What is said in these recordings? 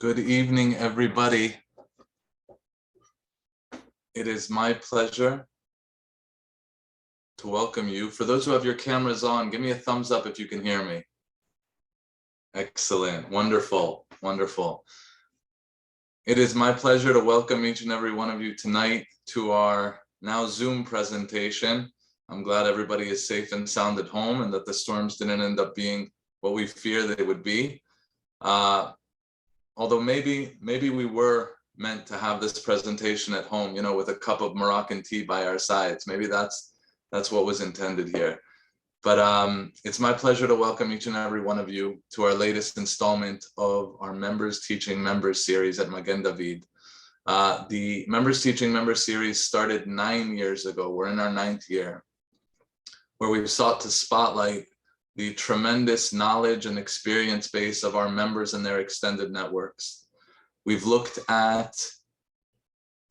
Good evening, everybody. It is my pleasure to welcome you. For those who have your cameras on, give me a thumbs up if you can hear me. Excellent, wonderful, wonderful. It is my pleasure to welcome each and every one of you tonight to our now Zoom presentation. I'm glad everybody is safe and sound at home and that the storms didn't end up being what we fear they would be. Although maybe we were meant to have this presentation at home, with a cup of Moroccan tea by our sides. Maybe that's what was intended here. But it's my pleasure to welcome each and every one of you to our latest installment of our Members Teaching Members series at Magen David. The Members Teaching Members series started 9 years ago. We're in our 9th year, where we've sought to spotlight the tremendous knowledge and experience base of our members and their extended networks. We've looked at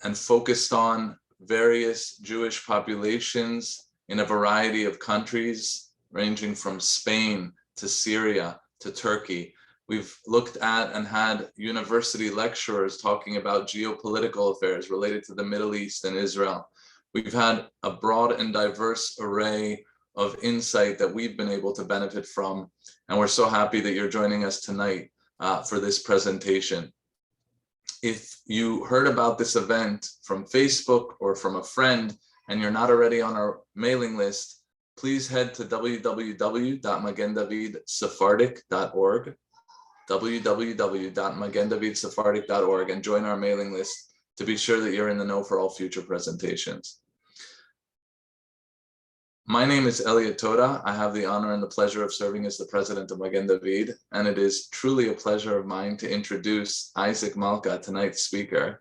and focused on various Jewish populations in a variety of countries, ranging from Spain to Syria to Turkey. We've looked at and had university lecturers talking about geopolitical affairs related to the Middle East and Israel. We've had a broad and diverse array of insight that we've been able to benefit from. And we're so happy that you're joining us tonight for this presentation. If you heard about this event from Facebook or from a friend and you're not already on our mailing list, please head to www.magendavidsephardic.org, www.magendavidsephardic.org, and join our mailing list to be sure that you're in the know for all future presentations. My name is Elliot Toda. I have the honor and the pleasure of serving as the president of Magen David, and it is truly a pleasure of mine to introduce Isaac Malka, tonight's speaker,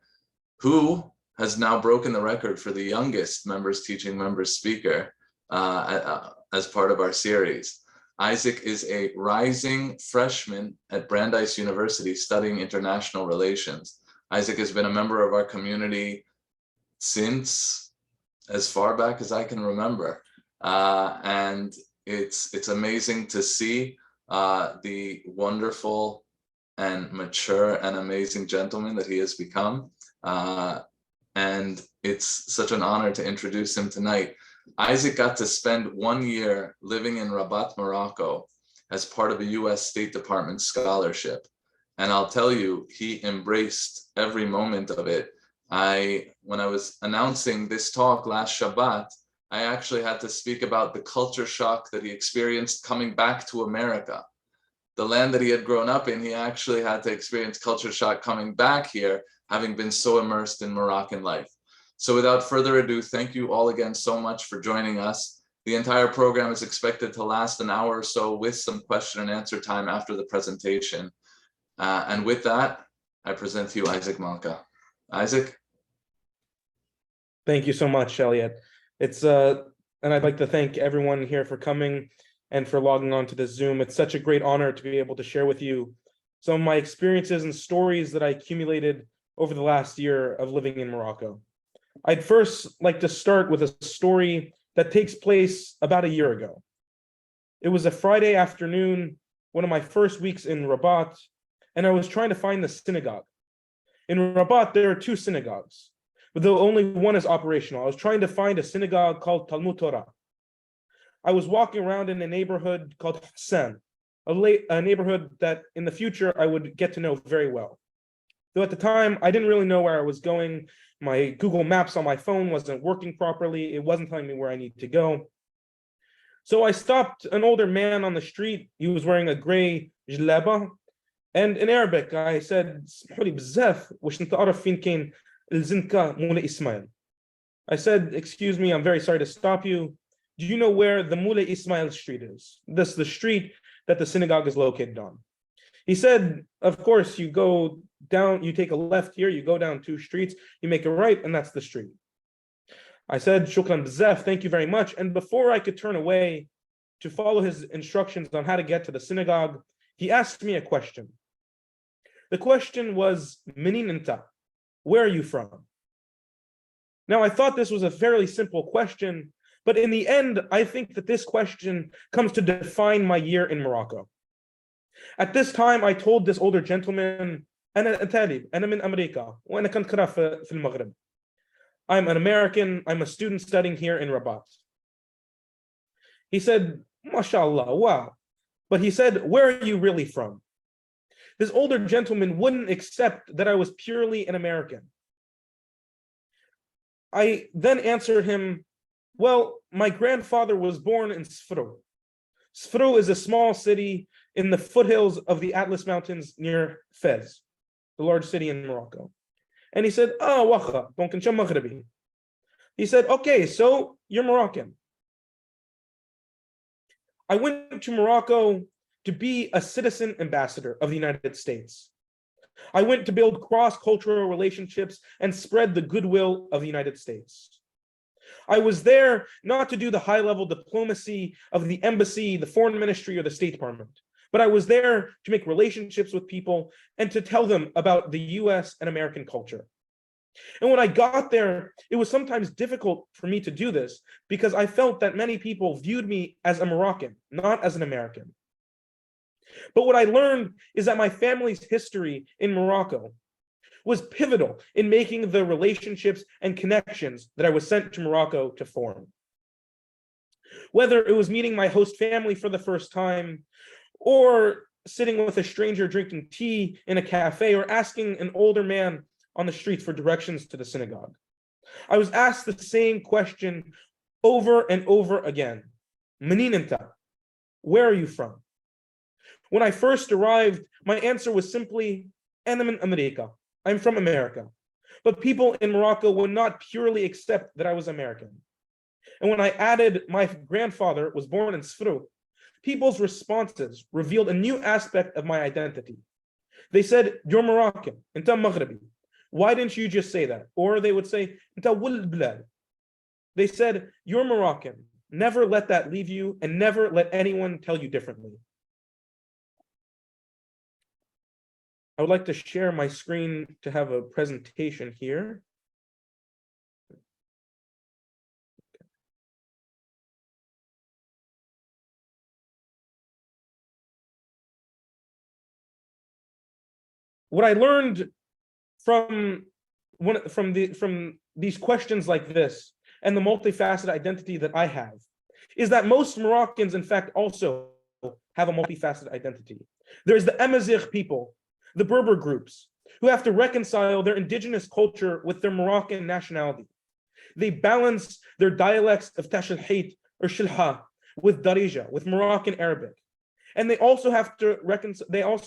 who has now broken the record for the youngest Members Teaching Members speaker as part of our series. Isaac is a rising freshman at Brandeis University studying international relations. Isaac has been a member of our community since as far back as I can remember. And it's amazing to see the wonderful and mature and amazing gentleman that he has become. And it's such an honor to introduce him tonight. Isaac got to spend 1 year living in Rabat, Morocco, as part of a US State Department scholarship. And I'll tell you, he embraced every moment of it. When I was announcing this talk last Shabbat, I actually had to speak about the culture shock that he experienced coming back to America. The land that he had grown up in, he actually had to experience culture shock coming back here, having been so immersed in Moroccan life. So without further ado, thank you all again so much for joining us. The entire program is expected to last an hour or so with some question and answer time after the presentation. And with that, I present to you Isaac Malka. Isaac? Thank you so much, Elliot. And I'd like to thank everyone here for coming and for logging on to this Zoom. It's such a great honor to be able to share with you some of my experiences and stories that I accumulated over the last year of living in Morocco. I'd first like to start with a story that takes place about a year ago. It was a Friday afternoon, one of my first weeks in Rabat, and I was trying to find the synagogue. In Rabat, there are 2 synagogues, but though only one is operational. I was trying to find a synagogue called Talmud Torah. I was walking around in a neighborhood called Hassan, a neighborhood that in the future I would get to know very well. Though at the time, I didn't really know where I was going. My Google Maps on my phone wasn't working properly. It wasn't telling me where I need to go. So I stopped an older man on the street. He was wearing a gray jlaba. And in Arabic, I said, I said, excuse me, I'm very sorry to stop you. Do you know where the Moulay Ismail street is? That's the street that the synagogue is located on. He said, of course, you go down, you take a left here, you go down 2 streets, you make a right, and that's the street. I said, shukran bzaf, thank you very much. And before I could turn away to follow his instructions on how to get to the synagogue, he asked me a question. The question was, Minin anta, where are you from? Now, I thought this was a fairly simple question, but in the end, I think that this question comes to define my year in Morocco. At this time, I told this older gentleman أنا تالي أنا من أمريكا وأنا كنت قرأ في المغرب. I'm an American. I'm a student studying here in Rabat. He said, MashaAllah, wow. But he said, where are you really from? This older gentleman wouldn't accept that I was purely an American. I then answered him, well, my grandfather was born in Sfro. Sfro is a small city in the foothills of the Atlas Mountains near Fez, the large city in Morocco. And he said, wacha, donc انت مغربي. He said, okay, so you're Moroccan. I went to Morocco to be a citizen ambassador of the United States. I went to build cross-cultural relationships and spread the goodwill of the United States. I was there not to do the high-level diplomacy of the embassy, the foreign ministry, or the State Department, but I was there to make relationships with people and to tell them about the US and American culture. And when I got there, it was sometimes difficult for me to do this because I felt that many people viewed me as a Moroccan, not as an American. But what I learned is that my family's history in Morocco was pivotal in making the relationships and connections that I was sent to Morocco to form. Whether it was meeting my host family for the first time, or sitting with a stranger drinking tea in a cafe, or asking an older man on the street for directions to the synagogue, I was asked the same question over and over again. Manin enta, where are you from? When I first arrived, my answer was simply, Ana min America. I'm from America. But people in Morocco would not purely accept that I was American. And when I added my grandfather was born in Sfru, people's responses revealed a new aspect of my identity. They said, you're Moroccan, Inta Maghribi. Why didn't you just say that? Or they would say, Inta wul blad. They said, you're Moroccan. Never let that leave you and never let anyone tell you differently. I would like to share my screen to have a presentation here. What I learned from these questions like this and the multifaceted identity that I have is that most Moroccans, in fact, also have a multifaceted identity. There's the Amazigh people, the Berber groups, who have to reconcile their indigenous culture with their Moroccan nationality. They balance their dialects of Tashilhit or Shilha with Darija, with Moroccan Arabic. And they also have to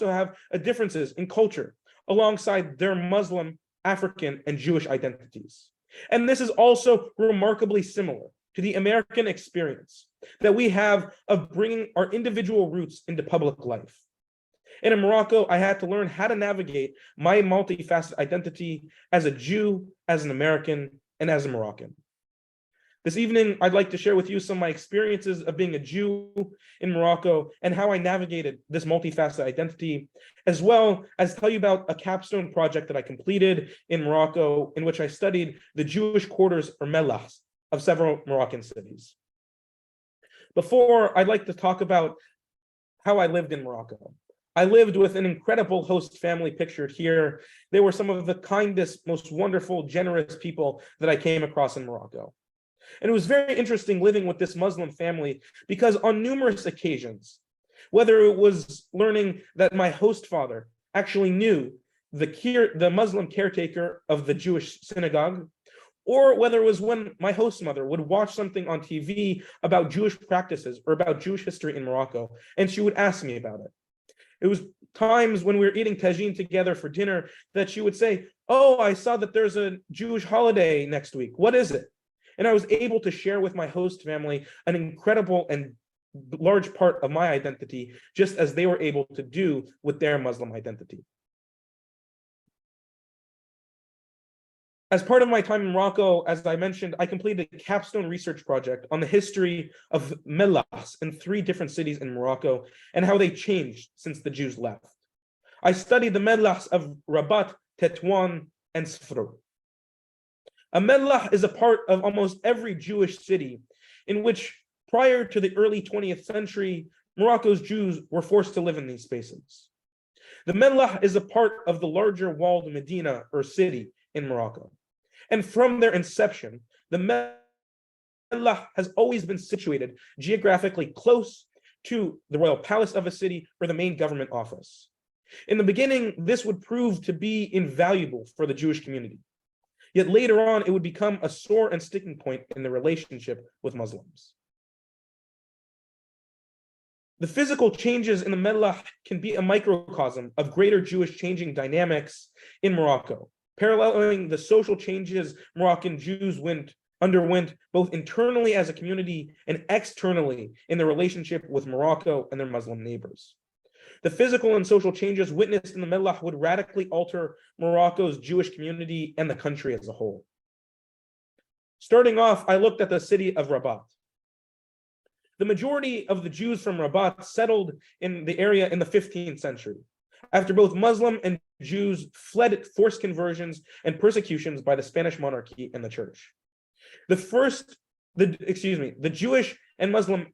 have differences in culture alongside their Muslim, African, and Jewish identities. And this is also remarkably similar to the American experience that we have of bringing our individual roots into public life. And in Morocco, I had to learn how to navigate my multifaceted identity as a Jew, as an American, and as a Moroccan. This evening, I'd like to share with you some of my experiences of being a Jew in Morocco and how I navigated this multifaceted identity, as well as tell you about a capstone project that I completed in Morocco in which I studied the Jewish quarters or Mellahs of several Moroccan cities. Before, I'd like to talk about how I lived in Morocco. I lived with an incredible host family pictured here. They were some of the kindest, most wonderful, generous people that I came across in Morocco. And it was very interesting living with this Muslim family because on numerous occasions, whether it was learning that my host father actually knew the Muslim caretaker of the Jewish synagogue, or whether it was when my host mother would watch something on TV about Jewish practices or about Jewish history in Morocco, and she would ask me about it. It was times when we were eating tagine together for dinner that she would say, oh, I saw that there's a Jewish holiday next week. What is it? And I was able to share with my host family an incredible and large part of my identity, just as they were able to do with their Muslim identity. As part of my time in Morocco, as I mentioned, I completed a capstone research project on the history of Mellahs in 3 different cities in Morocco and how they changed since the Jews left. I studied the Mellahs of Rabat, Tetouan, and Sfro. A Mellah is a part of almost every Jewish city in which, prior to the early 20th century, Morocco's Jews were forced to live in these spaces. The Mellah is a part of the larger walled Medina or city in Morocco. And from their inception, the Mellah has always been situated geographically close to the royal palace of a city or the main government office. In the beginning, this would prove to be invaluable for the Jewish community. Yet later on, it would become a sore and sticking point in the relationship with Muslims. The physical changes in the Mellah can be a microcosm of greater Jewish changing dynamics in Morocco, paralleling the social changes Moroccan Jews underwent both internally as a community and externally in their relationship with Morocco and their Muslim neighbors. The physical and social changes witnessed in the Mellah would radically alter Morocco's Jewish community and the country as a whole. Starting off, I looked at the city of Rabat. The majority of the Jews from Rabat settled in the area in the 15th century, after both Muslim and Jews fled forced conversions and persecutions by the Spanish monarchy and the church. The Jewish and Muslim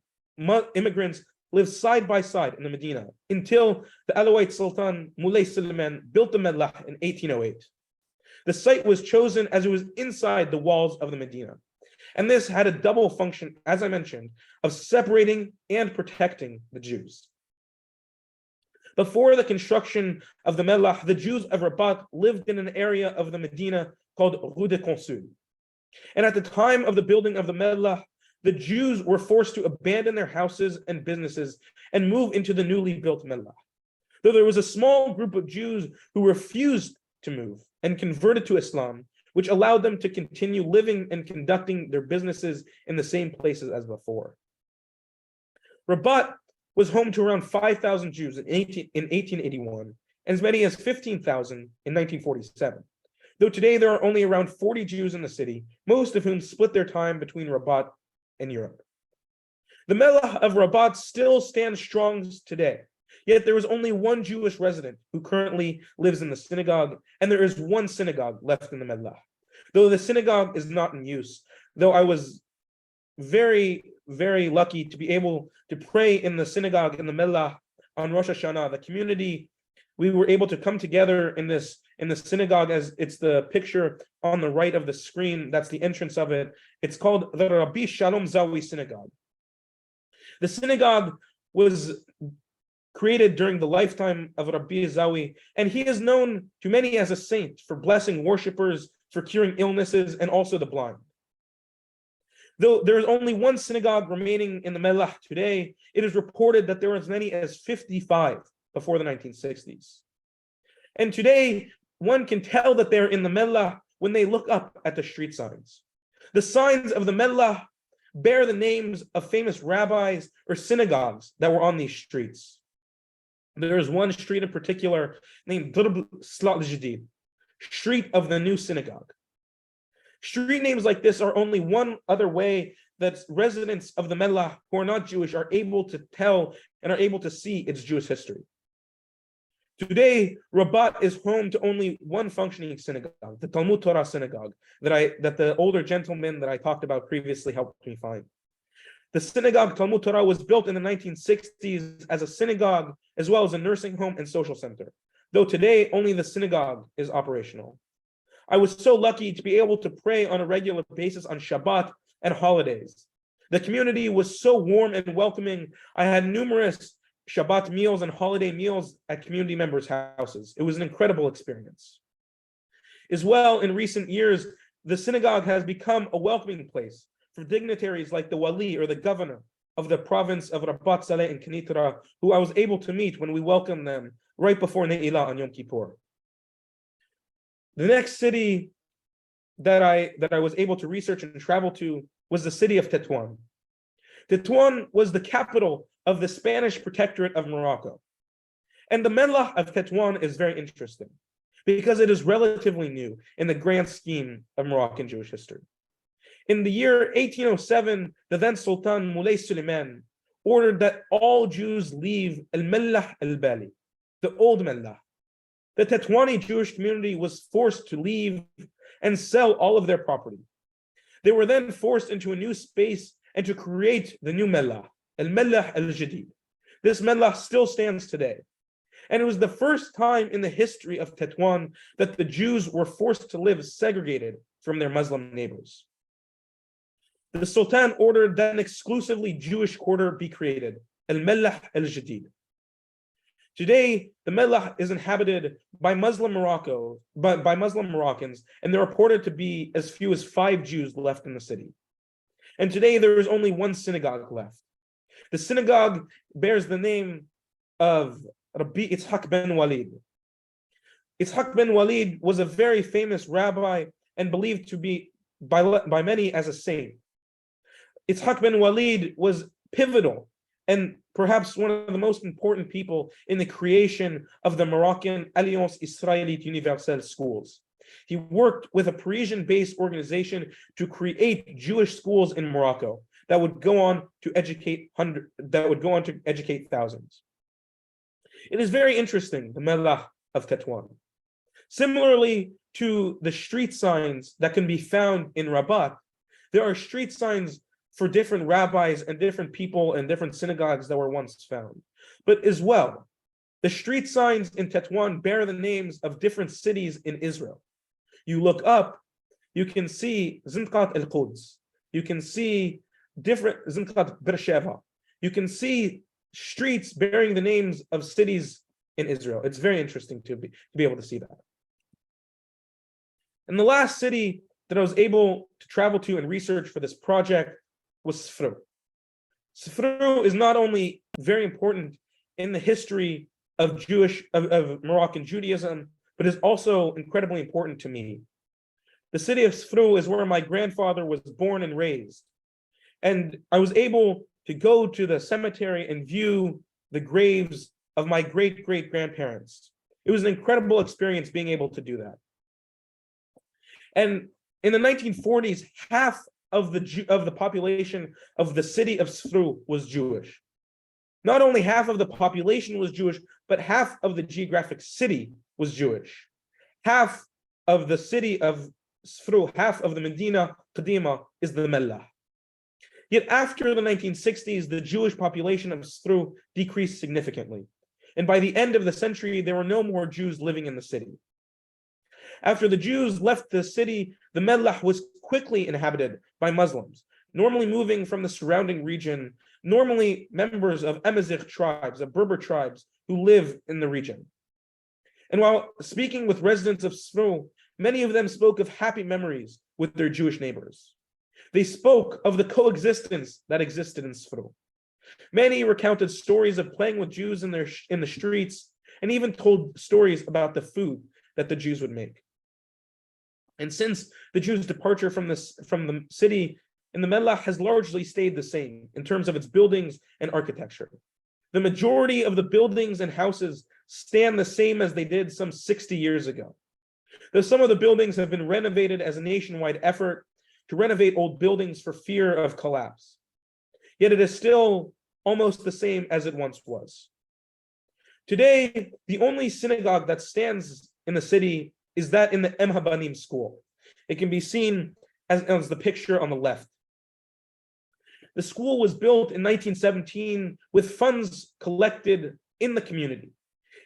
immigrants lived side by side in the Medina until the Alawite Sultan Moulay Suleiman built the Mellah in 1808. The site was chosen as it was inside the walls of the Medina. And this had a double function, as I mentioned, of separating and protecting the Jews. Before the construction of the Mellah, the Jews of Rabat lived in an area of the Medina called Rue des Consuls. And at the time of the building of the Mellah, the Jews were forced to abandon their houses and businesses and move into the newly built Mellah. Though there was a small group of Jews who refused to move and converted to Islam, which allowed them to continue living and conducting their businesses in the same places as before. Rabat was home to around 5,000 Jews in 1881, and as many as 15,000 in 1947. Though today there are only around 40 Jews in the city, most of whom split their time between Rabat and Europe. The Mellah of Rabat still stands strong today, yet there is only one Jewish resident who currently lives in the synagogue, and there is one synagogue left in the Mellah. Though the synagogue is not in use, though I was very, very lucky to be able to pray in the synagogue in the Mellah on Rosh Hashanah, the community, we were able to come together in the synagogue, as it's the picture on the right of the screen. That's the entrance of it. It's called the Rabbi Shalom Zawi Synagogue. The synagogue was created during the lifetime of Rabbi Zawi, and he is known to many as a saint for blessing worshipers, for curing illnesses, and also the blind. Though there is only one synagogue remaining in the Mellah today, it is reported that there were as many as 55 before the 1960s. And today, one can tell that they're in the Mellah when they look up at the street signs. The signs of the Mellah bear the names of famous rabbis or synagogues that were on these streets. There is one street in particular named Drb Slat al-Jadid, Street of the New Synagogue. Street names like this are only one other way that residents of the Mellah who are not Jewish are able to tell and are able to see its Jewish history. Today, Rabat is home to only one functioning synagogue, the Talmud Torah synagogue, that the older gentleman that I talked about previously helped me find. The synagogue Talmud Torah was built in the 1960s as a synagogue, as well as a nursing home and social center, though today only the synagogue is operational. I was so lucky to be able to pray on a regular basis on Shabbat and holidays. The community was so warm and welcoming. I had numerous Shabbat meals and holiday meals at community members' houses. It was an incredible experience. As well, in recent years, the synagogue has become a welcoming place for dignitaries like the Wali or the governor of the province of Rabat, Saleh, and Kenitra, who I was able to meet when we welcomed them right before Ne'ilah on Yom Kippur. The next city that I was able to research and travel to was the city of Tétouan. Tétouan was the capital of the Spanish protectorate of Morocco. And the Mellah of Tétouan is very interesting because it is relatively new in the grand scheme of Moroccan Jewish history. In the year 1807, the then Sultan Moulay Suleiman ordered that all Jews leave al-Mellah al-Bali, the old Mellah. The Tétouani Jewish community was forced to leave and sell all of their property. They were then forced into a new space and to create the new Mellah, al-Mellah al-Jadid. This Mellah still stands today. And it was the first time in the history of Tetuan that the Jews were forced to live segregated from their Muslim neighbors. The Sultan ordered that an exclusively Jewish quarter be created, Al-Mellah al-Jadid. Today, the Mellah is inhabited by Muslim Moroccans, and there are reported to be as few as 5 Jews left in the city. And today there is only one synagogue left. The synagogue bears the name of Rabbi Itzhak ben Walid. Itzhak ben Walid was a very famous rabbi and believed to be by many as a saint. Itzhak ben Walid was pivotal and perhaps one of the most important people in the creation of the Moroccan Alliance Israélite Universelle schools. He worked with a Parisian-based organization to create Jewish schools in Morocco that would go on to educate thousands. It is very interesting, the Mellah of Tetuan. Similarly to the street signs that can be found in Rabat, there are street signs for different rabbis and different people and different synagogues that were once found. But as well, the street signs in Tetuan bear the names of different cities in Israel. You look up, you can see Zinqat al-Quds, you can see different Zinqat Beersheba, you can see streets bearing the names of cities in Israel. It's very interesting to be able to see that. And the last city that I was able to travel to and research for this project was Sfru. Sfru is not only very important in the history of Moroccan Judaism, but is also incredibly important to me. The city of Sfru is where my grandfather was born and raised. And I was able to go to the cemetery and view the graves of my great-great-grandparents. It was an incredible experience being able to do that. And in the 1940s, half of the population of the city of Sfru was Jewish. Not only half of the population was Jewish, but half of the geographic city was Jewish. Half of the city of Sfru, half of the Medina Qadima is the Mellah. Yet after the 1960s, the Jewish population of Sfru decreased significantly. And by the end of the century, there were no more Jews living in the city. After the Jews left the city, the Mellah was quickly inhabited by Muslims, normally moving from the surrounding region, normally members of Amazigh tribes, of Berber tribes who live in the region. And while speaking with residents of Sfru, many of them spoke of happy memories with their Jewish neighbors. They spoke of the coexistence that existed in Sfru. Many recounted stories of playing with Jews in the streets, and even told stories about the food that the Jews would make. And since the Jews' departure from the city, and the Mellah has largely stayed the same in terms of its buildings and architecture. The majority of the buildings and houses stand the same as they did some 60 years ago. Though some of the buildings have been renovated as a nationwide effort to renovate old buildings for fear of collapse. Yet it is still almost the same as it once was. Today, the only synagogue that stands in the city is that in the Habanim school. It can be seen as the picture on the left. The school was built in 1917 with funds collected in the community.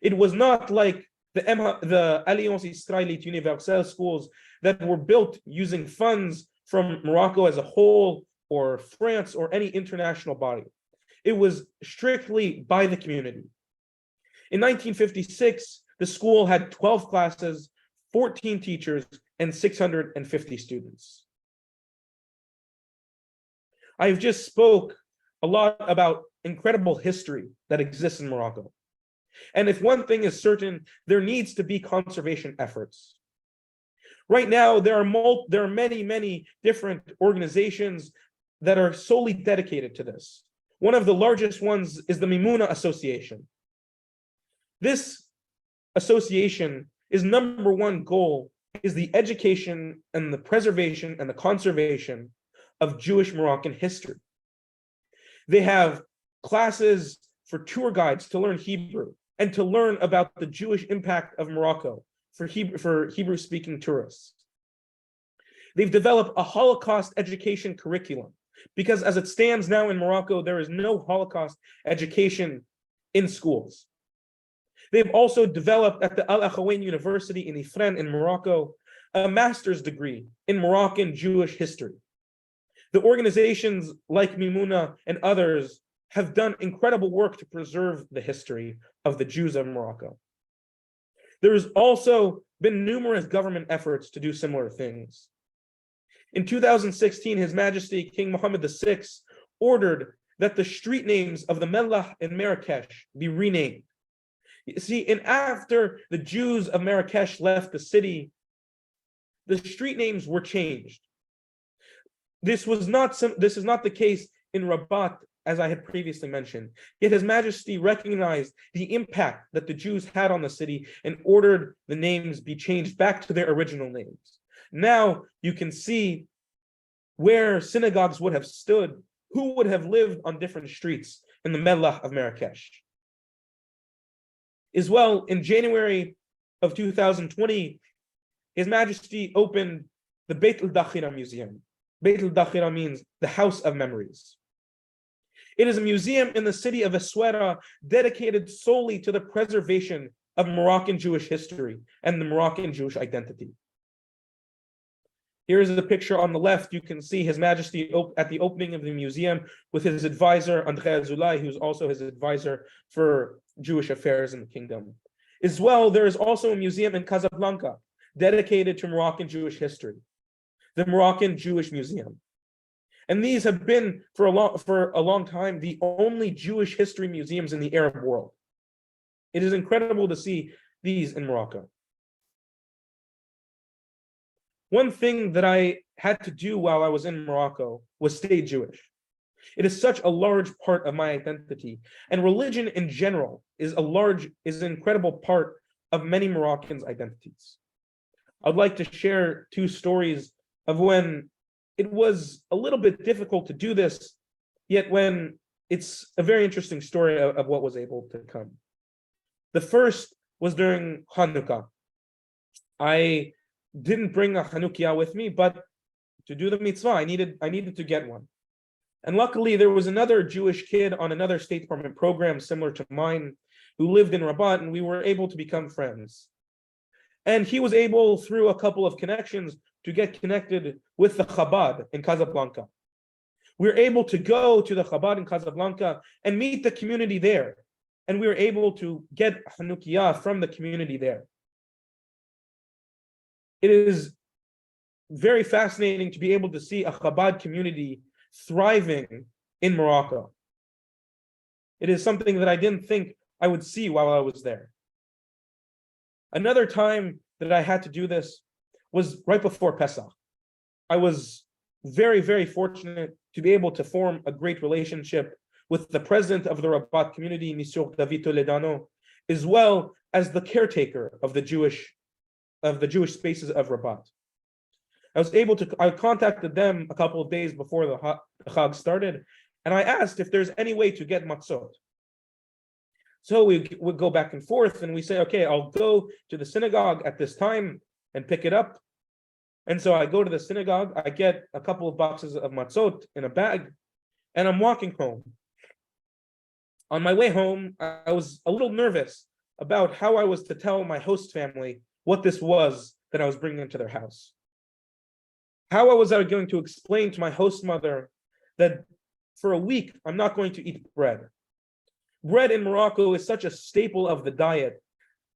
It was not like the Alliance Israélite Universelle schools that were built using funds from Morocco as a whole, or France, or any international body. It was strictly by the community. In 1956, the school had 12 classes, 14 teachers, and 650 students. I've just spoke a lot about incredible history that exists in Morocco. And if one thing is certain, there needs to be conservation efforts. Right now, there are many different organizations that are solely dedicated to this. One of the largest ones is the Mimuna Association. This association, its number one goal is the education and the preservation and the conservation of Jewish Moroccan history. They have classes for tour guides to learn Hebrew and to learn about the Jewish impact of Morocco for Hebrew-speaking tourists. They've developed a Holocaust education curriculum because as it stands now in Morocco, there is no Holocaust education in schools. They've also developed at the Al Akhawain University in Ifrane in Morocco a master's degree in Moroccan Jewish history. The organizations like Mimuna and others have done incredible work to preserve the history of the Jews of Morocco. There has also been numerous government efforts to do similar things. In 2016, His Majesty King Mohammed VI ordered that the street names of the Mellahs in Marrakesh be renamed. You see, and after the Jews of Marrakesh left the city, the street names were changed. This is not the case in Rabat, as I had previously mentioned. Yet His Majesty recognized the impact that the Jews had on the city and ordered the names be changed back to their original names. Now you can see where synagogues would have stood, who would have lived on different streets in the Mellah of Marrakesh. As well, in January of 2020, His Majesty opened the Beit al-Dakhira Museum. Beit al-Dakhira means the House of Memories. It is a museum in the city of Essaouira dedicated solely to the preservation of Moroccan Jewish history and the Moroccan Jewish identity. Here is the picture on the left. You can see His Majesty at the opening of the museum with his advisor, Andrea Zulay, who's also his advisor for Jewish affairs in the kingdom. As well, there is also a museum in Casablanca dedicated to Moroccan Jewish history, the Moroccan Jewish Museum. And these have been, for a long time, the only Jewish history museums in the Arab world. It is incredible to see these in Morocco. One thing that I had to do while I was in Morocco was stay Jewish. It is such a large part of my identity, and religion in general is an incredible part of many Moroccans' identities. I'd like to share two stories of when it was a little bit difficult to do this, yet when it's a very interesting story of what was able to come. The first was during Hanukkah. I didn't bring a Hanukkah with me, but to do the mitzvah, I needed to get one. And luckily, there was another Jewish kid on another State Department program similar to mine who lived in Rabat, and we were able to become friends. And he was able, through a couple of connections, to get connected with the Chabad in Casablanca. We were able to go to the Chabad in Casablanca and meet the community there. And we were able to get Hanukkah from the community there. It is very fascinating to be able to see a Chabad community thriving in Morocco. It is something that I didn't think I would see while I was there. Another time that I had to do this was right before Pesach. I was very, very fortunate to be able to form a great relationship with the president of the Rabat community, Monsieur David Toledano, as well as the caretaker of the Jewish spaces of Rabat. I contacted them a couple of days before the Chag started, and I asked if there's any way to get matzot. So we would go back and forth, and we say, okay, I'll go to the synagogue at this time and pick it up. And so I go to the synagogue, I get a couple of boxes of matzot in a bag, and I'm walking home. On my way home, I was a little nervous about how I was to tell my host family what this was that I was bringing into their house. How was I going to explain to my host mother that for a week, I'm not going to eat bread? Bread in Morocco is such a staple of the diet.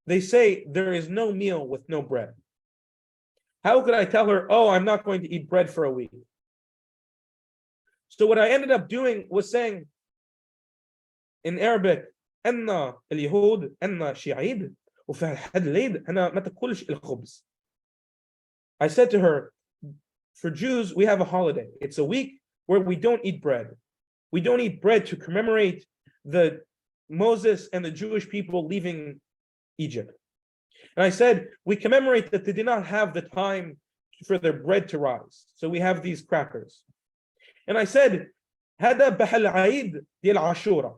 They say there is no meal with no bread. How could I tell her, oh, I'm not going to eat bread for a week? So what I ended up doing was saying in Arabic, أن اليهود أن شعيد وفي هذا العيد أنا ما تاكلش الخبز. I said to her, for Jews, we have a holiday. It's a week where we don't eat bread. We don't eat bread to commemorate the Moses and the Jewish people leaving Egypt. And I said, we commemorate that they did not have the time for their bread to rise. So we have these crackers. And I said, هذا بحل عيد ديال عاشورا.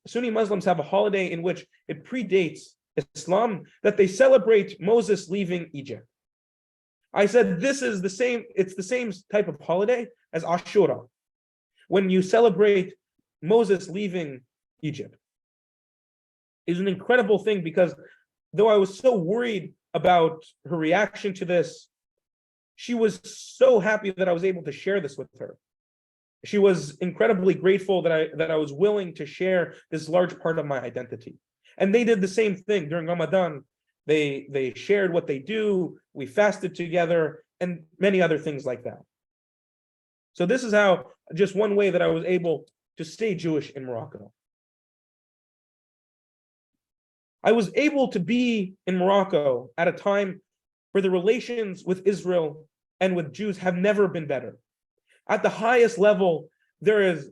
Sunni Muslims have a holiday in which it predates Islam, that they celebrate Moses leaving Egypt. I said, it's the same type of holiday as Ashura, when you celebrate Moses leaving Egypt. is an incredible thing, because though I was so worried about her reaction to this, she was so happy that I was able to share this with her. She was incredibly grateful that I was willing to share this large part of my identity. And they did the same thing during Ramadan. They shared what they do, we fasted together, and many other things like that. So this is how, just one way that I was able to stay Jewish in Morocco. I was able to be in Morocco at a time where the relations with Israel and with Jews have never been better. At the highest level, there's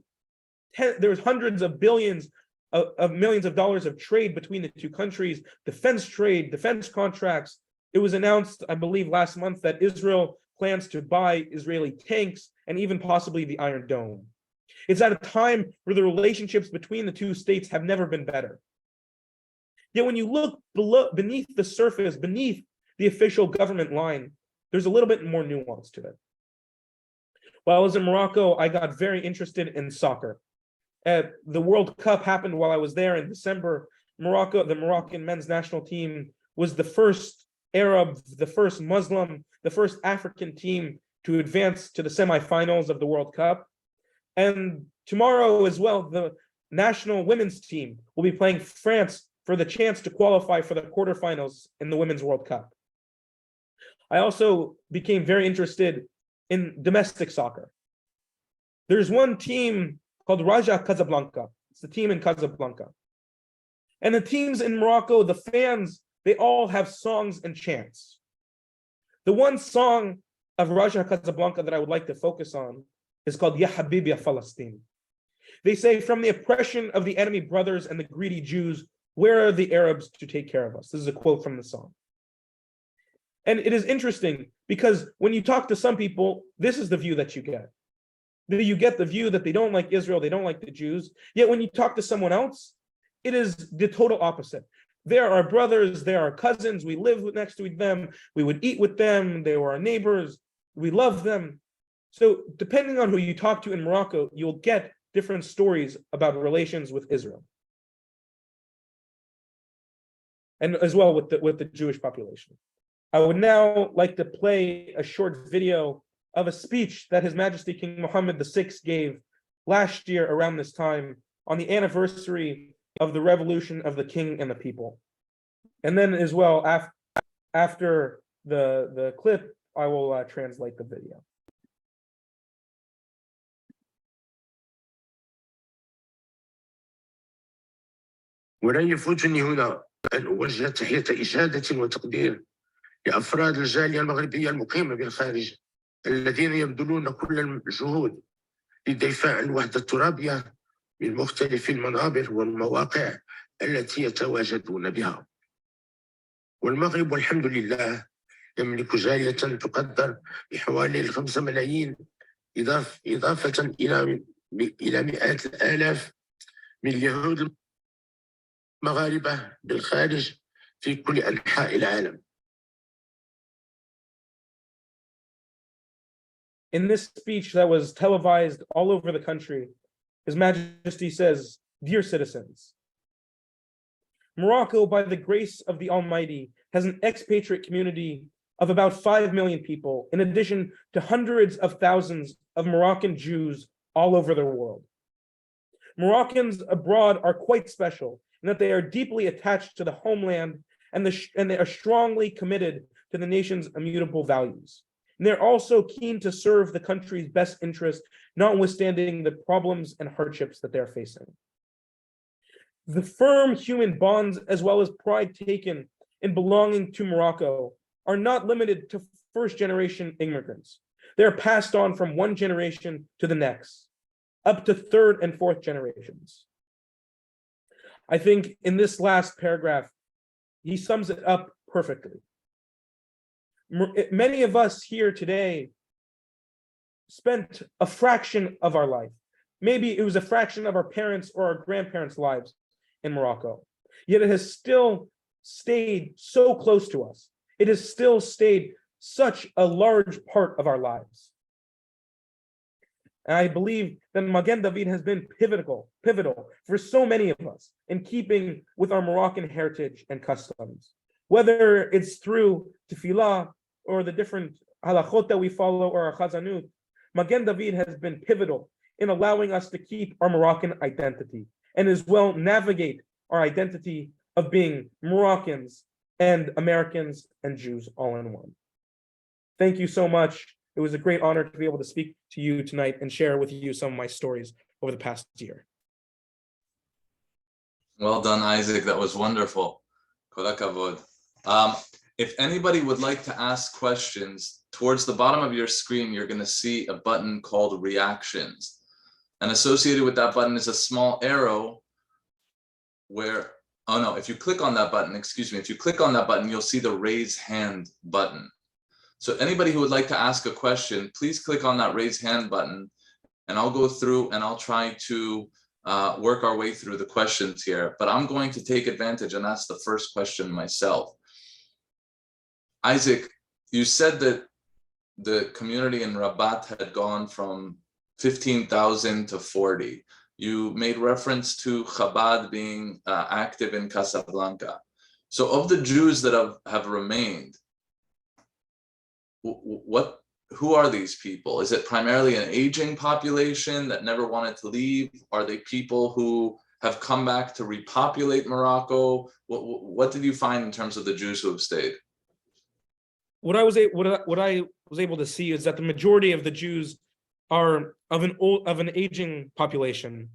hundreds of billions of millions of dollars of trade between the two countries, defense trade, defense contracts. It was announced, I believe, last month that Israel plans to buy Israeli tanks and even possibly the Iron Dome. It's at a time where the relationships between the two states have never been better. Yet when you look beneath the surface, beneath the official government line, there's a little bit more nuance to it. While I was in Morocco, I got very interested in soccer. The World Cup happened while I was there in December. Morocco, the Moroccan men's national team, was the first Arab, the first Muslim, the first African team to advance to the semifinals of the World Cup. And tomorrow as well, the national women's team will be playing France for the chance to qualify for the quarterfinals in the Women's World Cup. I also became very interested in domestic soccer. There's one team called Raja Casablanca. It's the team in Casablanca. And the teams in Morocco, the fans, they all have songs and chants. The one song of Raja Casablanca that I would like to focus on is called Ya Habib Ya Palestine. They say, from the oppression of the enemy brothers and the greedy Jews, where are the Arabs to take care of us? This is a quote from the song. And it is interesting because when you talk to some people, this is the view that you get. You get the view that they don't like Israel, they don't like the Jews. Yet when you talk to someone else, it is the total opposite. They're our brothers, they're our cousins, we live next to them, we would eat with them, they were our neighbors, we love them. So depending on who you talk to in Morocco, you'll get different stories about relations with Israel. And as well with the Jewish population. I would now like to play a short video of a speech that His Majesty King Mohammed VI gave last year around this time on the anniversary of the revolution of the king and the people. And then as well, after the clip, I will translate the video. ولا يفوتني هنا أن أوجه تحية إشادة وتقدير لأفراد الجالية المغربية المقيمة بالخارج الذين يبذلون كل الجهود للدفاع عن الوحدة الترابية من مختلف المنابر والمواقع التي يتواجدون بها. والمغرب والحمد لله يملك جالية تقدر بحوالي 5 ملايين إضافة إلى مئات الآلاف من اليهود المغاربة بالخارج في كل أنحاء العالم. In this speech that was televised all over the country, His Majesty says, "Dear citizens, Morocco, by the grace of the Almighty, has an expatriate community of about 5 million people, in addition to hundreds of thousands of Moroccan Jews all over the world. Moroccans abroad are quite special in that they are deeply attached to the homeland and they are strongly committed to the nation's immutable values. And they're also keen to serve the country's best interest, notwithstanding the problems and hardships that they're facing. The firm human bonds as well as pride taken in belonging to Morocco are not limited to first-generation immigrants. They're passed on from one generation to the next, up to third and fourth generations." I think in this last paragraph, he sums it up perfectly. Many of us here today spent a fraction of our life. Maybe it was a fraction of our parents' or our grandparents' lives in Morocco. Yet it has still stayed so close to us. It has still stayed such a large part of our lives. And I believe that Magen David has been pivotal for so many of us in keeping with our Moroccan heritage and customs. Whether it's through tefillah or the different halachot that we follow or our chazanut, Magen David has been pivotal in allowing us to keep our Moroccan identity and as well navigate our identity of being Moroccans and Americans and Jews all in one. Thank you so much. It was a great honor to be able to speak to you tonight and share with you some of my stories over the past year. Well done, Isaac. That was wonderful. Kol hakavod. If anybody would like to ask questions, towards the bottom of your screen, you're going to see a button called Reactions. And associated with that button is a small arrow where, oh no, if you click on that button, if you click on that button, you'll see the Raise Hand button. So anybody who would like to ask a question, please click on that Raise Hand button, and I'll go through and I'll try to work our way through the questions here. But I'm going to take advantage and ask the first question myself. Isaac, you said that the community in Rabat had gone from 15,000 to 40. You made reference to Chabad being active in Casablanca. So of the Jews that have remained, who are these people? Is it primarily an aging population that never wanted to leave? Are they people who have come back to repopulate Morocco? What did you find in terms of the Jews who have stayed? What I was able to see is that the majority of the Jews are of an aging population.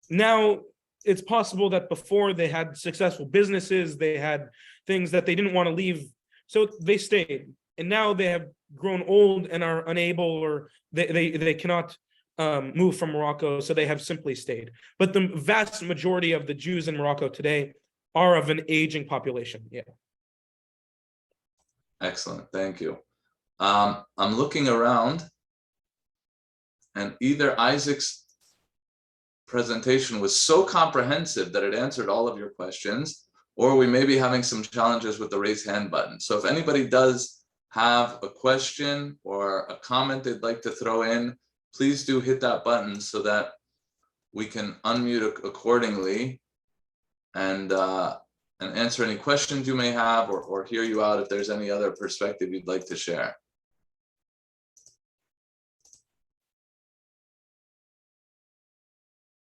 Now, it's possible that before they had successful businesses, they had things that they didn't want to leave, so they stayed. And now they have grown old and are unable, or they cannot move from Morocco, so they have simply stayed. But the vast majority of the Jews in Morocco today are of an aging population. Yeah. Excellent, thank you. I'm looking around, and either Isaac's presentation was so comprehensive that it answered all of your questions, or we may be having some challenges with the raise hand button. So if anybody does have a question or a comment they'd like to throw in, please do hit that button so that we can unmute accordingly and answer any questions you may have, or hear you out if there's any other perspective you'd like to share.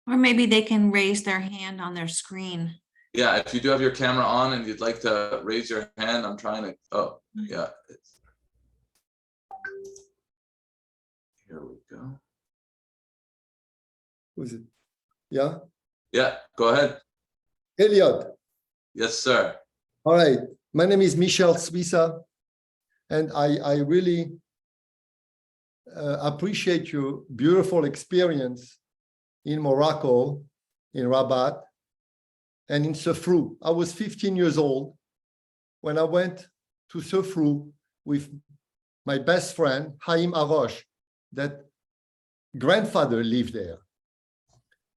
Or maybe they can raise their hand on their screen. Yeah, if you do have your camera on and you'd like to raise your hand, I'm trying to, oh, yeah. Here we go. Who's it? Yeah? Yeah, go ahead. Elliot. Yes, sir. All right. My name is Michel Suissa, and I really appreciate your beautiful experience in Morocco, in Rabat, and in Sefrou. I was 15 years old when I went to Sefrou with my best friend, Haim Arosh, that grandfather lived there.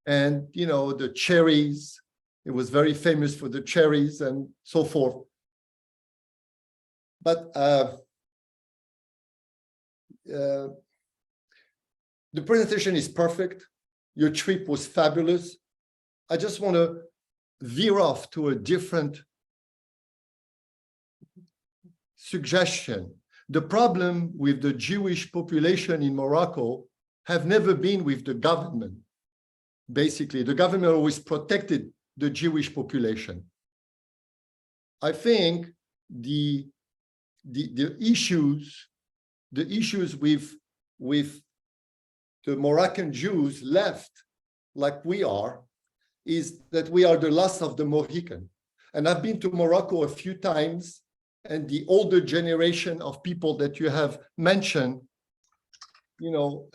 And, you know, the cherries, it was very famous for the cherries and so forth. But the presentation is perfect. Your trip was fabulous. I just want to veer off to a different suggestion. The problem with the Jewish population in Morocco have never been with the government. Basically, the government always protected the Jewish population. I think the issues with the Moroccan Jews left, like we are, is that we are the last of the Mohican. And I've been to Morocco a few times, and the older generation of people that you have mentioned, you know,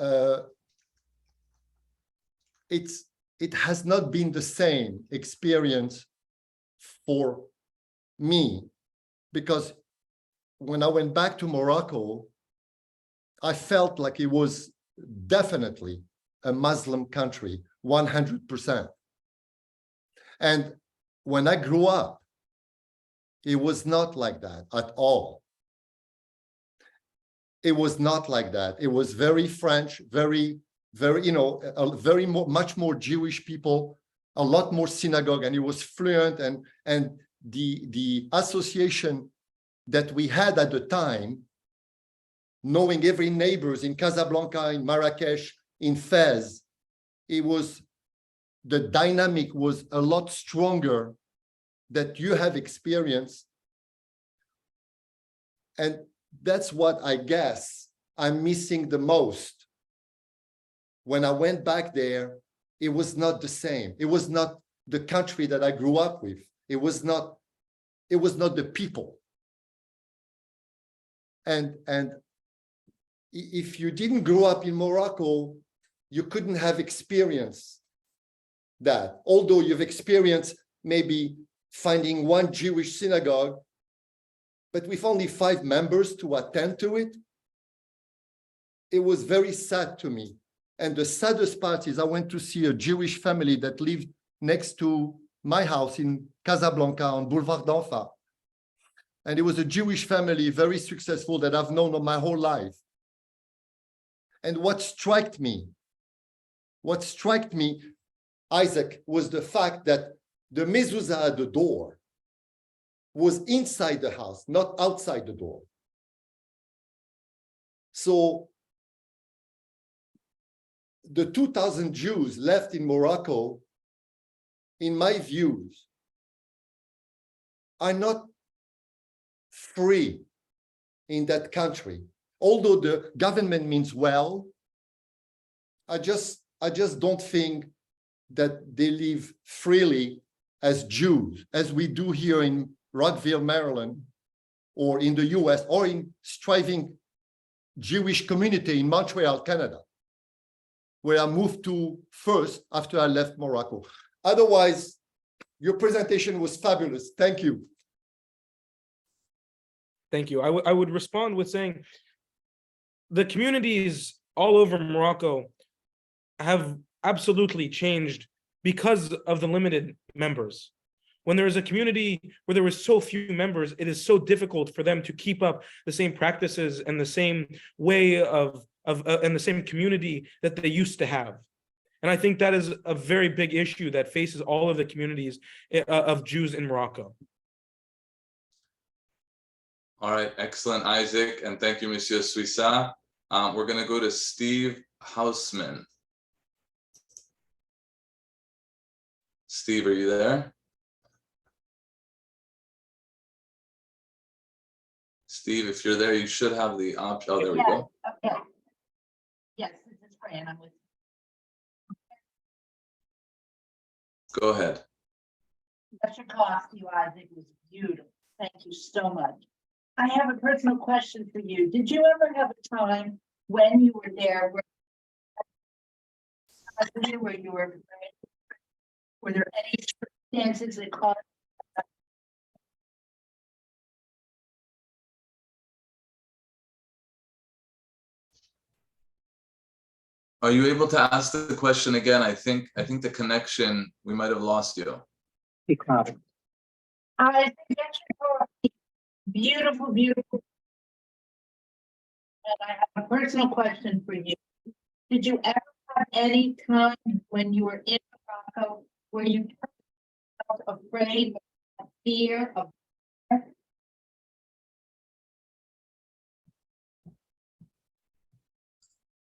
it has not been the same experience for me, because when I went back to Morocco, I felt like it was definitely a Muslim country, 100%. And when I grew up, it was not like that at all. It was not like that. It was very French, very very, much more Jewish people, a lot more synagogue, and he was fluent. And the association that we had at the time, knowing every neighbors in Casablanca, in Marrakesh, in Fez, the dynamic was a lot stronger that you have experienced. And that's what I guess I'm missing the most. When I went back there, it was not the same. It was not the country that I grew up with. It was not the people. And if you didn't grow up in Morocco, you couldn't have experienced that. Although you've experienced maybe finding one Jewish synagogue, but with only 5 members to attend to it, it was very sad to me. And the saddest part is I went to see a Jewish family that lived next to my house in Casablanca on Boulevard d'Enfa. And it was a Jewish family, very successful, that I've known my whole life. And what struck me, Isaac, was the fact that the mezuzah at the door was inside the house, not outside the door. So the 2,000 Jews left in Morocco, in my views, are not free in that country. Although the government means well, I just don't think that they live freely as Jews, as we do here in Rockville, Maryland, or in the US, or in striving Jewish community in Montreal, Canada, where I moved to first after I left Morocco. Otherwise, your presentation was fabulous. Thank you. Thank you. I would respond with saying the communities all over Morocco have absolutely changed because of the limited members. When there is a community where there was so few members, it is so difficult for them to keep up the same practices and the same way of and the same community that they used to have. And I think that is a very big issue that faces all of the communities of Jews in Morocco. All right, excellent, Isaac, and thank you, Monsieur Suissa. We're going to go to Steve Hausman. Steve, are you there? Steve, if you're there, you should have the option. Oh, there we go. Okay. Yes, this is Fran. I'm with. Go ahead. Lecture cost to you, Isaac, was beautiful. Thank you so much. I have a personal question for you. Did you ever have a time when you were there where you were there any circumstances that caused? Are you able to ask the question again? I think the connection, we might have lost you. I think beautiful, beautiful. And I have a personal question for you. Did you ever have any time when you were in Morocco where you felt afraid, fear of?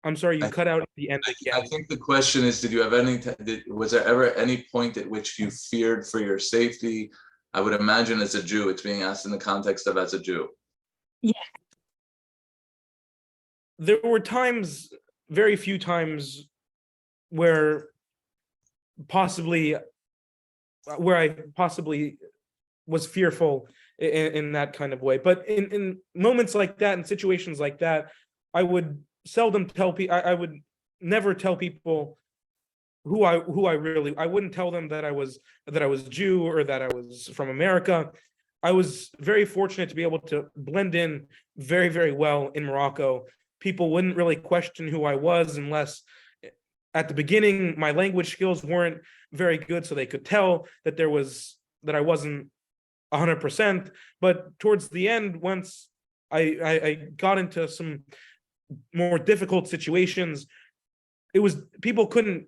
I'm sorry, you cut out at the end again. I think the question is, did you have was there ever any point at which you feared for your safety? I would imagine as a Jew, it's being asked in the context of as a Jew. Yeah. There were times, very few times, where I possibly was fearful in that kind of way. But in moments like that, in situations like that, I would seldom tell people. I would never tell people who I wouldn't tell them that I was Jew or that I was from America. I was very fortunate to be able to blend in very, very well in Morocco. People wouldn't really question who I was unless at the beginning my language skills weren't very good, so they could tell that I wasn't 100%. But towards the end, once I got into some more difficult situations, people couldn't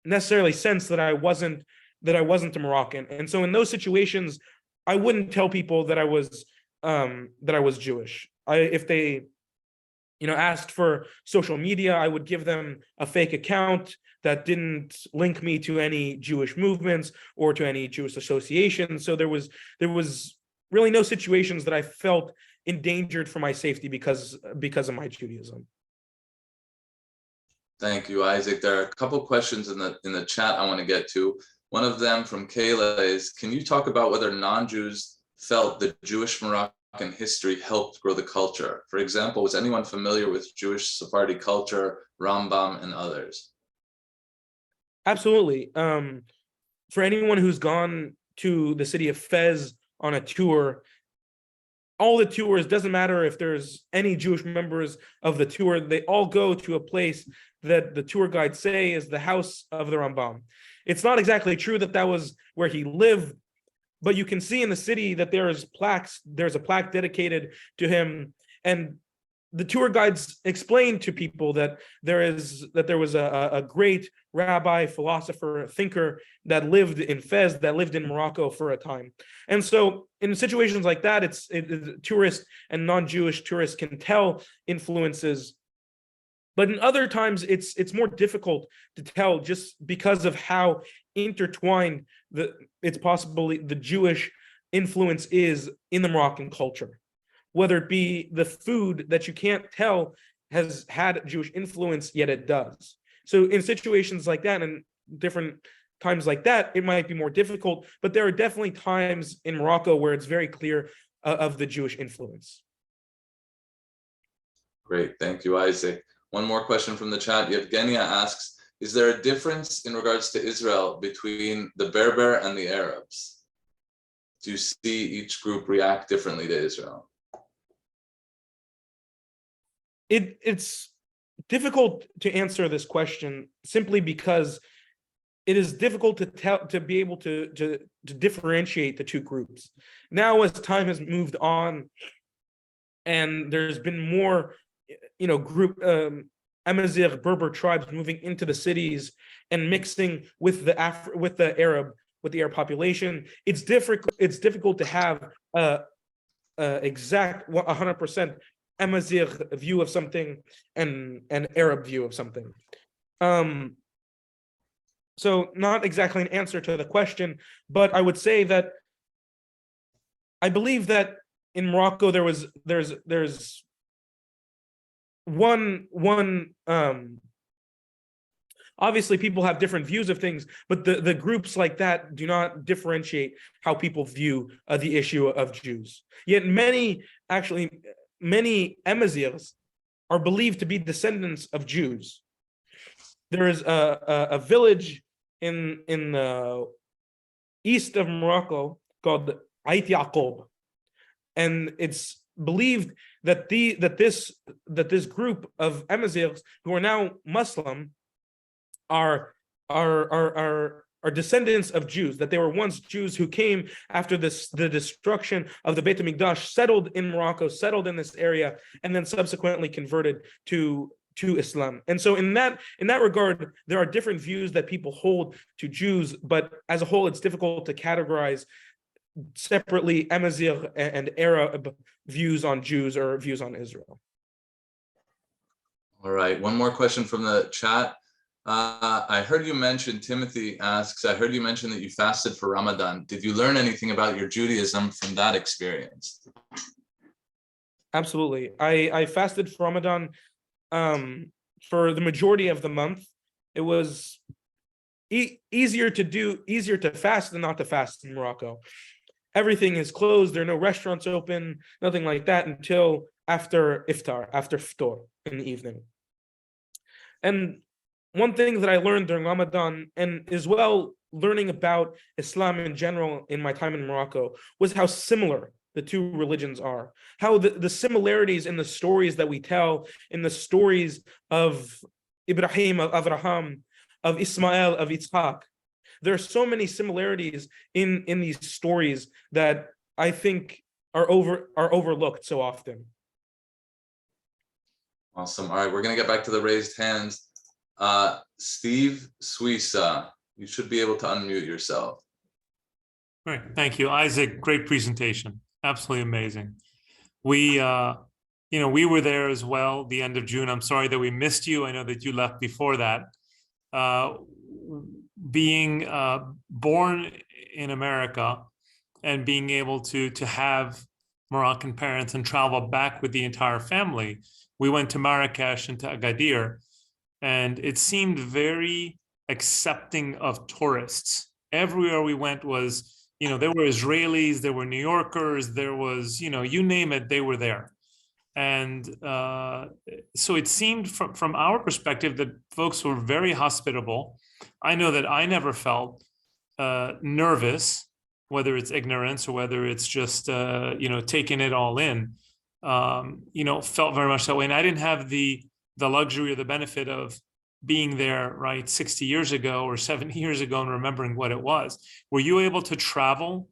necessarily sense that I wasn't a Moroccan. And so in those situations, I wouldn't tell people that I was Jewish. If they asked for social media, I would give them a fake account that didn't link me to any Jewish movements or to any Jewish associations. So there was really no situations that I felt endangered for my safety because of my Judaism. Thank you, Isaac. There are a couple questions in the chat I want to get to. One of them from Kayla is, can you talk about whether non-Jews felt the Jewish Moroccan history helped grow the culture? For example, was anyone familiar with Jewish Sephardic culture, Rambam, and others? Absolutely. For anyone who's gone to the city of Fez on a tour, all the tours, doesn't matter if there's any Jewish members of the tour, they all go to a place that the tour guides say is the house of the Rambam. It's not exactly true that was where he lived, but you can see in the city that there's a plaque dedicated to him. And the tour guides explain to people that there was a great rabbi, philosopher, thinker that lived in Fez, that lived in Morocco for a time. And so in situations like that, tourists and non-Jewish tourists can tell influences. But in other times, it's more difficult to tell just because of how intertwined the Jewish influence is in the Moroccan culture. Whether it be the food that you can't tell has had Jewish influence, yet it does. So in situations like that and different times like that, it might be more difficult, but there are definitely times in Morocco where it's very clear of the Jewish influence. Great, thank you, Isaac. One more question from the chat. Yevgenia asks, is there a difference in regards to Israel between the Berber and the Arabs? Do you see each group react differently to Israel? It's difficult to answer this question simply because it is difficult to be able to differentiate the two groups. Now, as time has moved on, and there's been more, Amazigh Berber tribes moving into the cities and mixing with the Arab population, it's difficult to have exact 100% Amazigh view of something and an Arab view of something. So not exactly an answer to the question, but I would say that I believe that in Morocco there's one obviously people have different views of things, but the groups like that do not differentiate how people view the issue of Jews. Yet many Amazighs are believed to be descendants of Jews. There is a village in the east of Morocco called Ait Yaqub, and it's believed that this group of Amazighs who are now Muslim are descendants of Jews, that they were once Jews who came after the destruction of the Beit HaMikdash, settled in Morocco, settled in this area, and then subsequently converted to Islam. And so in that regard, there are different views that people hold to Jews, but as a whole, it's difficult to categorize separately Amazigh and Arab views on Jews or views on Israel. All right, one more question from the chat. I heard you mention, Timothy asks, I heard you mention that you fasted for Ramadan. Did you learn anything about your Judaism from that experience? Absolutely. I fasted for Ramadan for the majority of the month. It was easier to fast than not to fast in Morocco. Everything is closed. There are no restaurants open, nothing like that until after iftar in the evening. And one thing that I learned during Ramadan, and as well learning about Islam in general in my time in Morocco, was how similar the two religions are. How the similarities in the stories that we tell, in the stories of Ibrahim, of Abraham, of Ismail, of Yitzhak. There are so many similarities in these stories that I think are overlooked so often. Awesome. All right, we're going to get back to the raised hands. Steve Suissa, you should be able to unmute yourself. Great, thank you, Isaac. Great presentation, absolutely amazing. We were there as well, the end of June. I'm sorry that we missed you. I know that you left before that. Being born in America and being able to have Moroccan parents and travel back with the entire family, we went to Marrakesh and to Agadir, and it seemed very accepting of tourists. Everywhere we went was, there were Israelis, there were New Yorkers, there was, you name it, they were there. And so it seemed from our perspective that folks were very hospitable. I know that I never felt nervous, whether it's ignorance or whether it's just, taking it all in, felt very much that way. And I didn't have the luxury or the benefit of being there, right, 60 years ago or 70 years ago and remembering what it was. Were you able to travel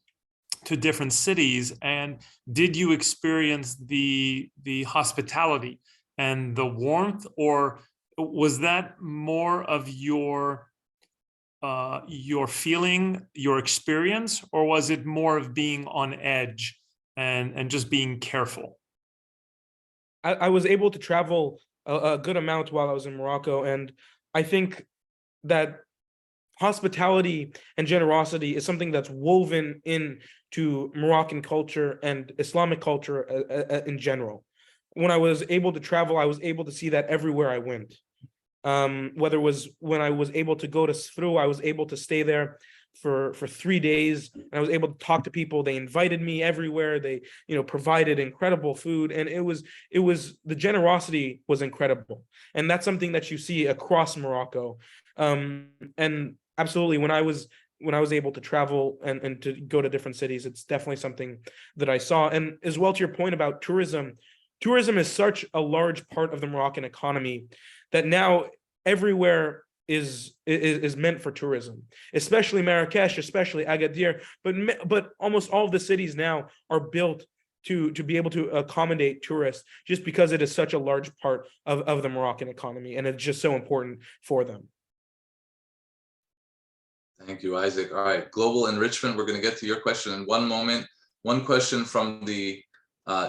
to different cities, and did you experience the hospitality and the warmth, or was that more of your feeling, your experience, or was it more of being on edge and just being careful? I was able to travel a good amount while I was in Morocco, and I think that hospitality and generosity is something that's woven into Moroccan culture and Islamic culture in general. When I was able to travel, I was able to see that everywhere I went. Whether it was when I was able to go to Sfru, I was able to stay there for 3 days, and I was able to talk to people. They invited me everywhere. They, provided incredible food, and it was the generosity was incredible, and that's something that you see across Morocco. And absolutely, when I was able to travel and to go to different cities, it's definitely something that I saw. And as well, to your point about tourism is such a large part of the Moroccan economy that now everywhere is meant for tourism, especially Marrakesh, especially Agadir, but almost all of the cities now are built to be able to accommodate tourists, just because it is such a large part of the Moroccan economy, and it's just so important for them. Thank you, Isaac. All right, global enrichment, we're going to get to your question in one moment. One question from the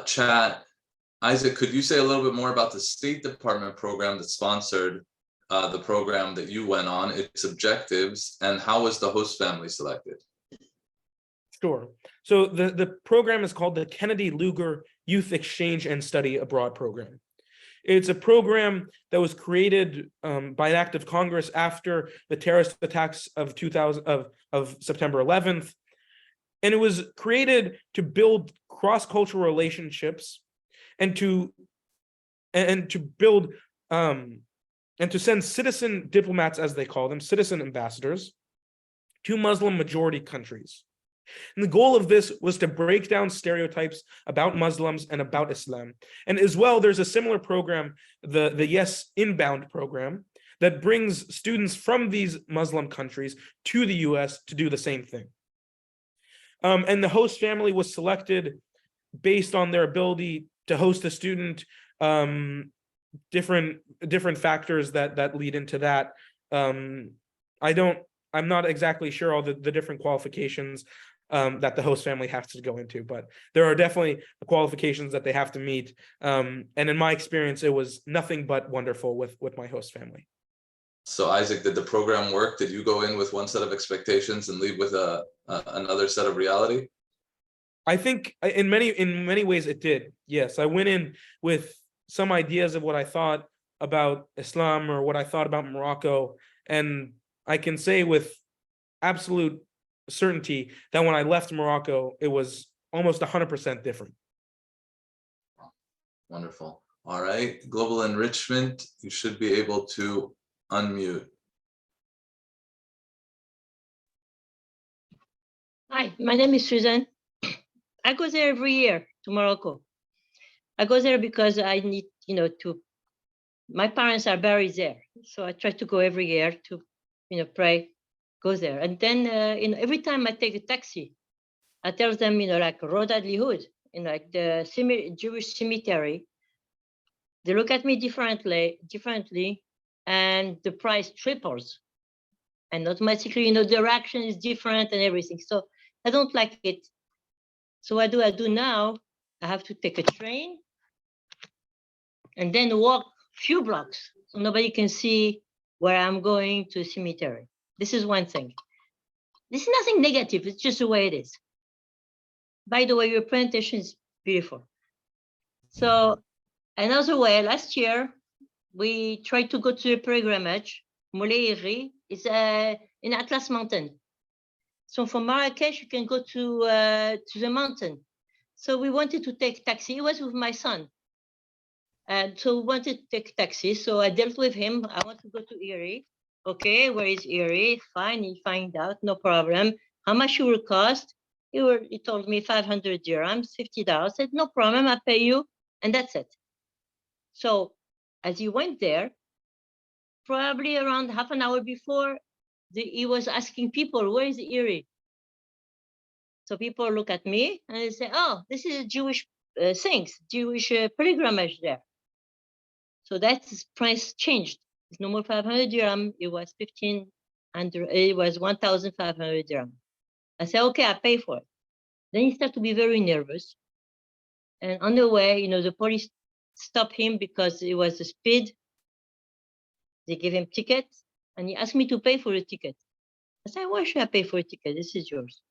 chat. Isaac, could you say a little bit more about the State Department program that sponsored the program that you went on, its objectives, and how was the host family selected? Sure. So the program is called the Kennedy Lugar Youth Exchange and Study Abroad Program. It's a program that was created by an act of Congress after the terrorist attacks of September 11th, and it was created to build cross-cultural relationships and to build and to send citizen diplomats, as they call them, citizen ambassadors, to Muslim majority countries. And the goal of this was to break down stereotypes about Muslims and about Islam. And as well, there's a similar program, the Yes Inbound program, that brings students from these Muslim countries to the US to do the same thing. And the host family was selected based on their ability to host a student, different factors that lead into that. I'm not exactly sure all the different qualifications that the host family has to go into, but there are definitely qualifications that they have to meet. And in my experience, it was nothing but wonderful with my host family. So Isaac, did the program work? Did you go in with one set of expectations and leave with another set of reality? I think in many ways it did. Yes, I went in with some ideas of what I thought about Islam or what I thought about Morocco, and I can say with absolute certainty that when I left Morocco, it was almost 100% different. Wonderful. All right, global enrichment, you should be able to unmute. Hi, my name is Susan. I go there every year to Morocco. I go there because I need, my parents are buried there. So I try to go every year to, pray, go there. And then, every time I take a taxi, I tell them, like Rabat, like the Jewish cemetery, they look at me differently. and the price triples. And automatically, you know, the reaction is different and everything. So I don't like it. So what do I do now? I have to take a train and then walk a few blocks so nobody can see where I'm going to a cemetery. This is one thing. This is nothing negative. It's just the way it is. By the way, your presentation is beautiful. So another way, last year, we tried to go to a pilgrimage. Moulay is in Atlas Mountain. So from Marrakesh, you can go to the mountain. So we wanted to take taxi. It was with my son. And so we wanted to take taxi. So I dealt with him. I want to go to Erie. Okay, where is Erie? Fine, he find out, no problem. How much it will cost? He told me 500 dirhams, $50. I said, no problem, I pay you. And that's it. So as he went there, probably around half an hour before, he was asking people, where is Erie? So people look at me and they say, oh, this is a Jewish things, Jewish pilgrimage there. So that's price changed. It's no more 500 dirham. It was 1,500. It was 1,500 dirham. I said, okay, I pay for it. Then he started to be very nervous. And on the way, you know, the police stopped him because it was a speed. They gave him tickets, and he asked me to pay for a ticket. I said, why should I pay for a ticket? This is yours.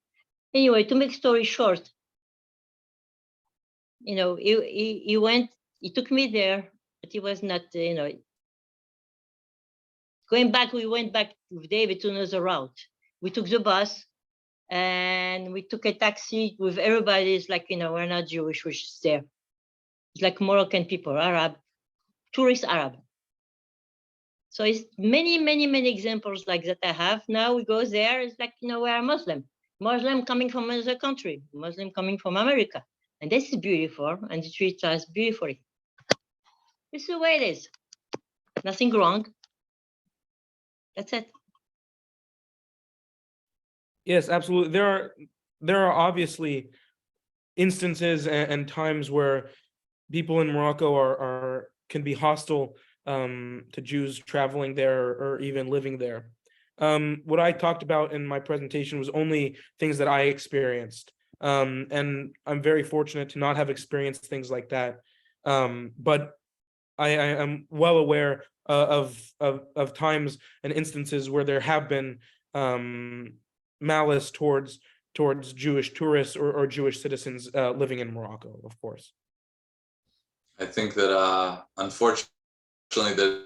Anyway, to make story short, you know, he took me there, but he was not, you know, going back, we went back with David to another route. We took the bus and we took a taxi with everybody. It's like, you know, we're not Jewish, which is there. It's like Moroccan people, Arab, tourist Arab. So it's many, many, many examples like that I have. Now we go there, it's like, you know, we're Muslim. Muslim coming from another country, Muslim coming from America. And this is beautiful, and they treat us beautifully. This is the way it is. Nothing wrong. That's it. Yes, absolutely. There are obviously instances and times where people in Morocco can be hostile to Jews traveling there or even living there. What I talked about in my presentation was only things that I experienced. And I'm very fortunate to not have experienced things like that. But I am well aware of times and instances where there have been malice towards Jewish tourists or Jewish citizens living in Morocco, of course. I think that unfortunately that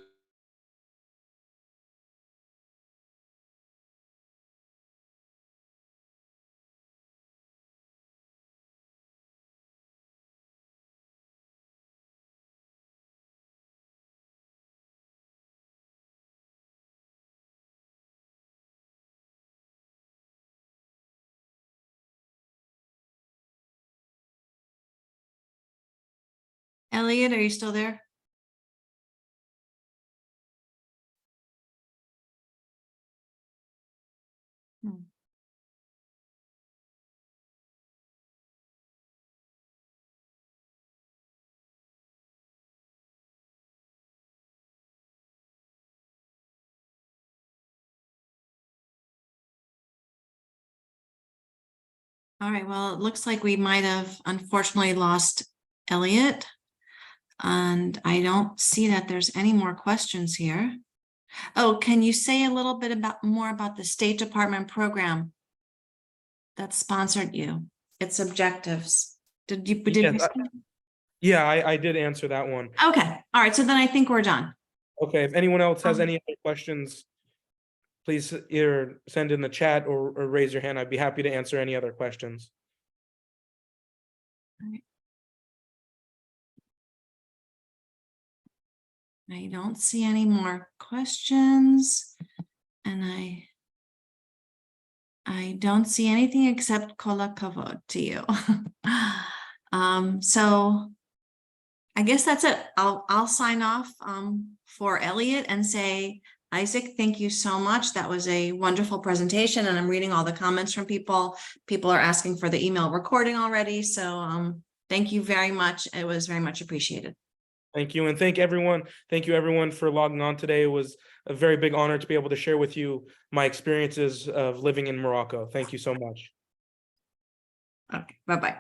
Elliot, are you still there? All right, well, it looks like we might have unfortunately lost Elliot. And I don't see that there's any more questions here. Oh, can you say a little bit more about the State Department program that sponsored you, its objectives? Yeah, I did answer that one. Okay, all right, so then I think we're done. Okay, if anyone else has any other questions, please either send in the chat or raise your hand. I'd be happy to answer any other questions. All right. I don't see any more questions, and I don't see anything except kol hakavod to you. So I guess that's it. I'll sign off for Elliot and say, Isaac, thank you so much. That was a wonderful presentation, and I'm reading all the comments from people. People are asking for the email recording already, so thank you very much. It was very much appreciated. Thank you. And thank you everyone for logging on today. It was a very big honor to be able to share with you my experiences of living in Morocco. Thank you so much. Okay, bye-bye.